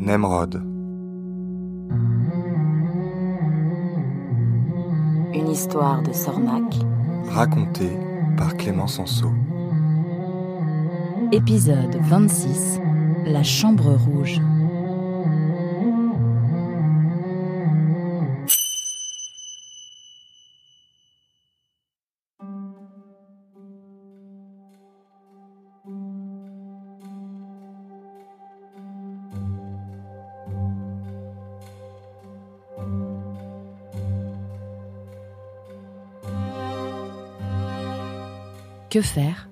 Nemrod. Une histoire de Sornac. Racontée par Clément Sanso. Épisode 26. La chambre rouge. Que faire ?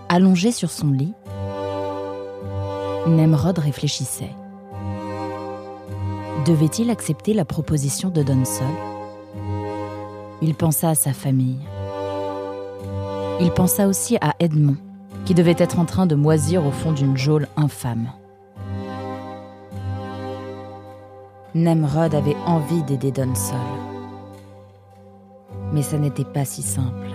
Allongé sur son lit, Nemrod réfléchissait. Devait-il accepter la proposition de Donsol ? Il pensa à sa famille. Il pensa aussi à Edmond, qui devait être en train de moisir au fond d'une geôle infâme. Nemrod avait envie d'aider Donsol. Mais ça n'était pas si simple.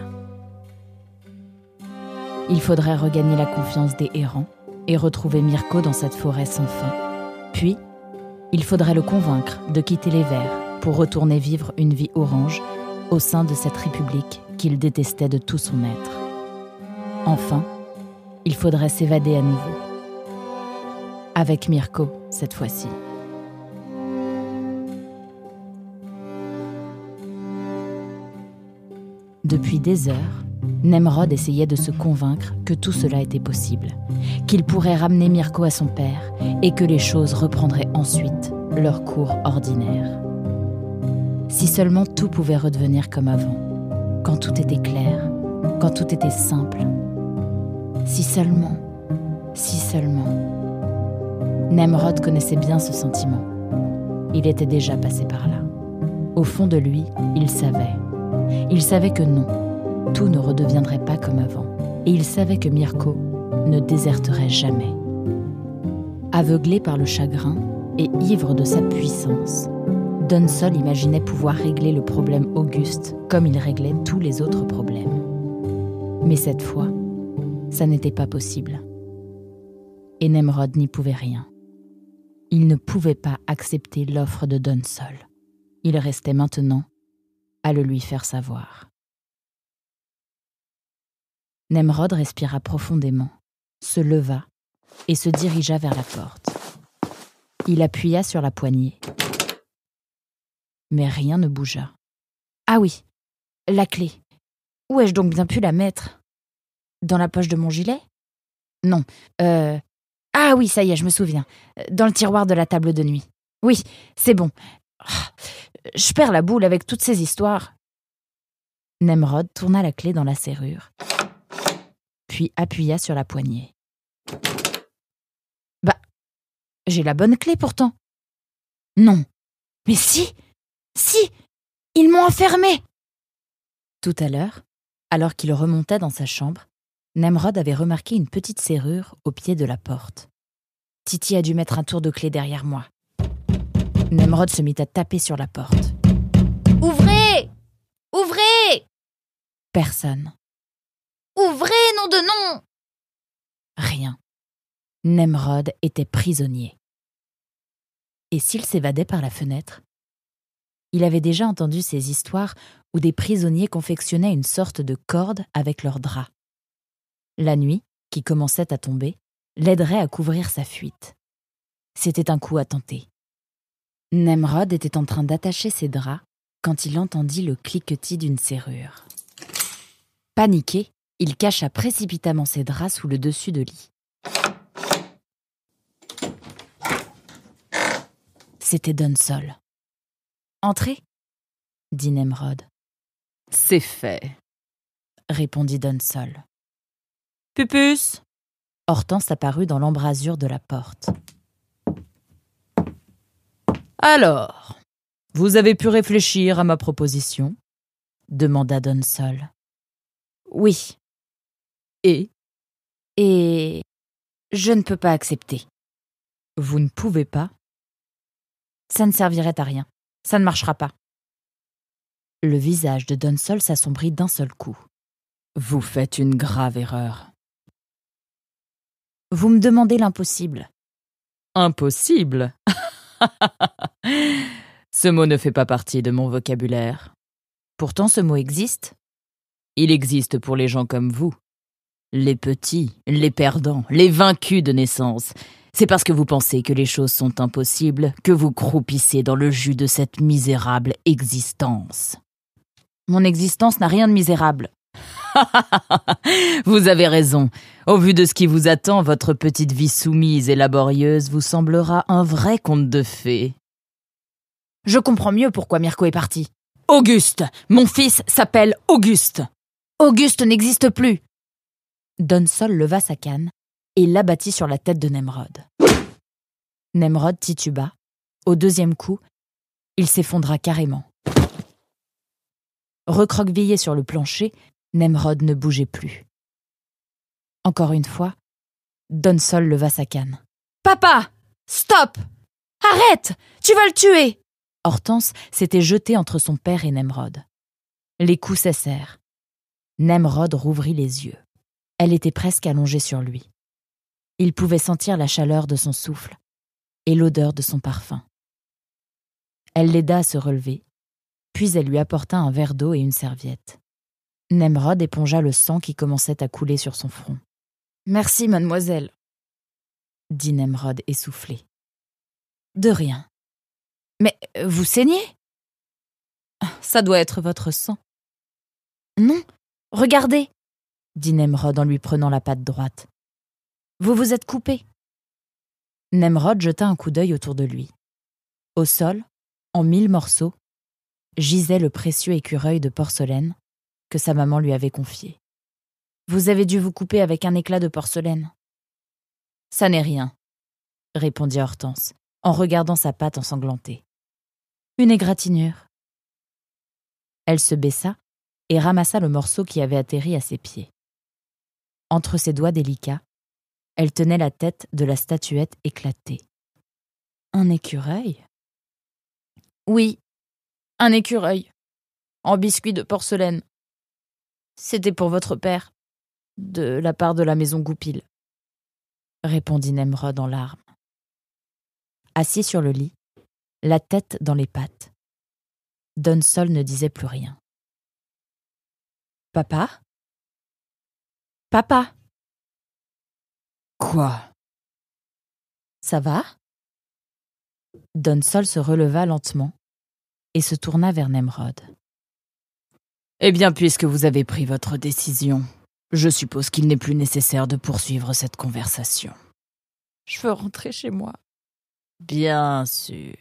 Il faudrait regagner la confiance des errants et retrouver Mirko dans cette forêt sans fin. Puis, il faudrait le convaincre de quitter les Verts pour retourner vivre une vie orange au sein de cette république qu'il détestait de tout son être. Enfin, il faudrait s'évader à nouveau. Avec Mirko, cette fois-ci. Depuis des heures, Nemrod essayait de se convaincre que tout cela était possible, qu'il pourrait ramener Mirko à son père et que les choses reprendraient ensuite leur cours ordinaire. Si seulement tout pouvait redevenir comme avant, quand tout était clair, quand tout était simple. Si seulement. Nemrod connaissait bien ce sentiment. Il était déjà passé par là. Au fond de lui, il savait. Il savait que non, tout ne redeviendrait pas comme avant. Et il savait que Mirko ne déserterait jamais. Aveuglé par le chagrin et ivre de sa puissance, Donsol imaginait pouvoir régler le problème Auguste comme il réglait tous les autres problèmes. Mais cette fois, ça n'était pas possible. Et Nemrod n'y pouvait rien. Il ne pouvait pas accepter l'offre de Donsol. Il restait maintenant à le lui faire savoir. Nemrod respira profondément, se leva et se dirigea vers la porte. Il appuya sur la poignée. Mais rien ne bougea. Ah oui, la clé. Où ai-je donc bien pu la mettre ? Dans la poche de mon gilet ? Non. Ah oui, ça y est, je me souviens. Dans le tiroir de la table de nuit. Oui, c'est bon. Je perds la boule avec toutes ces histoires. Nemrod tourna la clé dans la serrure, puis appuya sur la poignée. Bah, j'ai la bonne clé pourtant. Non, mais si, ils m'ont enfermé. Tout à l'heure, alors qu'il remontait dans sa chambre, Nemrod avait remarqué une petite serrure au pied de la porte. Titi a dû mettre un tour de clé derrière moi. Nemrod se mit à taper sur la porte. « Ouvrez ! Ouvrez !» Personne. « Ouvrez, nom de nom !» Rien. Nemrod était prisonnier. Et s'il s'évadait par la fenêtre ? Il avait déjà entendu ces histoires où des prisonniers confectionnaient une sorte de corde avec leurs draps. La nuit, qui commençait à tomber, l'aiderait à couvrir sa fuite. C'était un coup à tenter. Nemrod était en train d'attacher ses draps quand il entendit le cliquetis d'une serrure. Paniqué, il cacha précipitamment ses draps sous le dessus de lit. C'était Donsol. « Entrez » dit Nemrod. « C'est fait » répondit Donsol. « Pupus » Hortense apparut dans l'embrasure de la porte. « Alors, vous avez pu réfléchir à ma proposition ?» demanda Donsol. « Oui. »« Et je ne peux pas accepter. »« Vous ne pouvez pas ?»« Ça ne servirait à rien. Ça ne marchera pas. » Le visage de Donsol s'assombrit d'un seul coup. « Vous faites une grave erreur. » « Vous me demandez l'impossible. Impossible. Ce mot ne fait pas partie de mon vocabulaire. Pourtant, ce mot existe. Il existe pour les gens comme vous. Les petits, les perdants, les vaincus de naissance. C'est parce que vous pensez que les choses sont impossibles que vous croupissez dans le jus de cette misérable existence. Mon existence n'a rien de misérable. Vous avez raison. Au vu de ce qui vous attend, votre petite vie soumise et laborieuse vous semblera un vrai conte de fées. Je comprends mieux pourquoi Mirko est parti. Auguste! Mon fils s'appelle Auguste! Auguste n'existe plus! Donsol leva sa canne et l'abattit sur la tête de Nemrod. Nemrod tituba. Au deuxième coup, il s'effondra carrément. Recroquevillé sur le plancher, Nemrod ne bougeait plus. Encore une fois, Donsol leva sa canne. « Papa! Stop! Arrête! Tu vas le tuer !» Hortense s'était jetée entre son père et Nemrod. Les coups cessèrent. Nemrod rouvrit les yeux. Elle était presque allongée sur lui. Il pouvait sentir la chaleur de son souffle et l'odeur de son parfum. Elle l'aida à se relever, puis elle lui apporta un verre d'eau et une serviette. Nemrod épongea le sang qui commençait à couler sur son front. « Merci, mademoiselle, » dit Nemrod essoufflé. « De rien. Mais vous saignez ? Ça doit être votre sang. »« Non, regardez, » dit Nemrod en lui prenant la patte droite. « Vous vous êtes coupé. » Nemrod jeta un coup d'œil autour de lui. Au sol, en 1000 morceaux, gisait le précieux écureuil de porcelaine que sa maman lui avait confié. « Vous avez dû vous couper avec un éclat de porcelaine. »« Ça n'est rien, » répondit Hortense, en regardant sa patte ensanglantée. « Une égratignure. » Elle se baissa et ramassa le morceau qui avait atterri à ses pieds. Entre ses doigts délicats, elle tenait la tête de la statuette éclatée. « Un écureuil ? » ?»« Oui, un écureuil, en biscuit de porcelaine. C'était pour votre père, de la part de la maison Goupil, » répondit Nemrod en larmes. Assis sur le lit, la tête dans les pattes, Donsol ne disait plus rien. « Papa ? Papa !»« Quoi ? Ça va ?» Donsol se releva lentement et se tourna vers Nemrod. « Eh bien, puisque vous avez pris votre décision, je suppose qu'il n'est plus nécessaire de poursuivre cette conversation. »« Je veux rentrer chez moi. »« Bien sûr.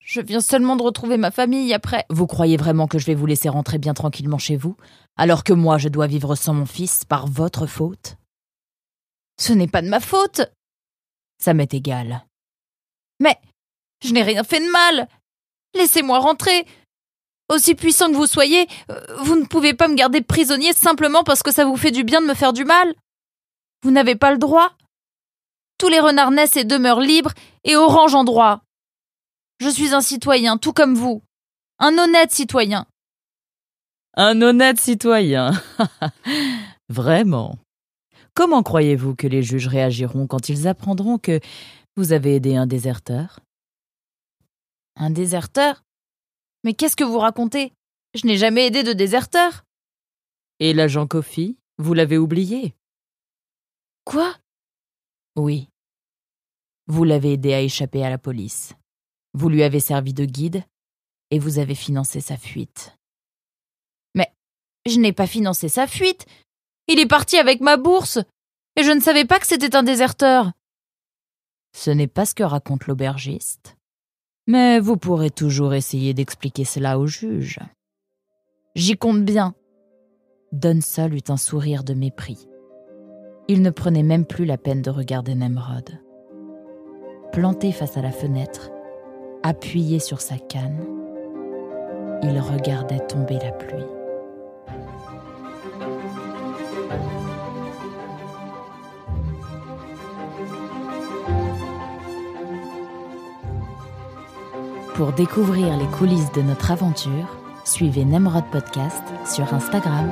Je viens seulement de retrouver ma famille après. » « Vous croyez vraiment que je vais vous laisser rentrer bien tranquillement chez vous, alors que moi je dois vivre sans mon fils par votre faute ? » ?»« Ce n'est pas de ma faute. » »« Ça m'est égal. »« Mais je n'ai rien fait de mal. Laissez-moi rentrer. Aussi puissant que vous soyez, vous ne pouvez pas me garder prisonnier simplement parce que ça vous fait du bien de me faire du mal. Vous n'avez pas le droit. Tous les renards naissent et demeurent libres et orangent en droit. Je suis un citoyen, tout comme vous. Un honnête citoyen. »« Un honnête citoyen. Vraiment. Comment croyez-vous que les juges réagiront quand ils apprendront que vous avez aidé un déserteur ? » ?»« Un déserteur ? Mais qu'est-ce que vous racontez ? Je n'ai jamais aidé de déserteur. » »« Et l'agent Kofi, vous l'avez oublié ? » »« Quoi ? » ?»« Oui. Vous l'avez aidé à échapper à la police. Vous lui avez servi de guide et vous avez financé sa fuite. »« Mais je n'ai pas financé sa fuite. Il est parti avec ma bourse et je ne savais pas que c'était un déserteur. » »« Ce n'est pas ce que raconte l'aubergiste. Mais vous pourrez toujours essayer d'expliquer cela au juge. »« J'y compte bien. » Donsol eut un sourire de mépris. Il ne prenait même plus la peine de regarder Nemrod. Planté face à la fenêtre, appuyé sur sa canne, il regardait tomber la pluie. Pour découvrir les coulisses de notre aventure, suivez Nemrod Podcast sur Instagram.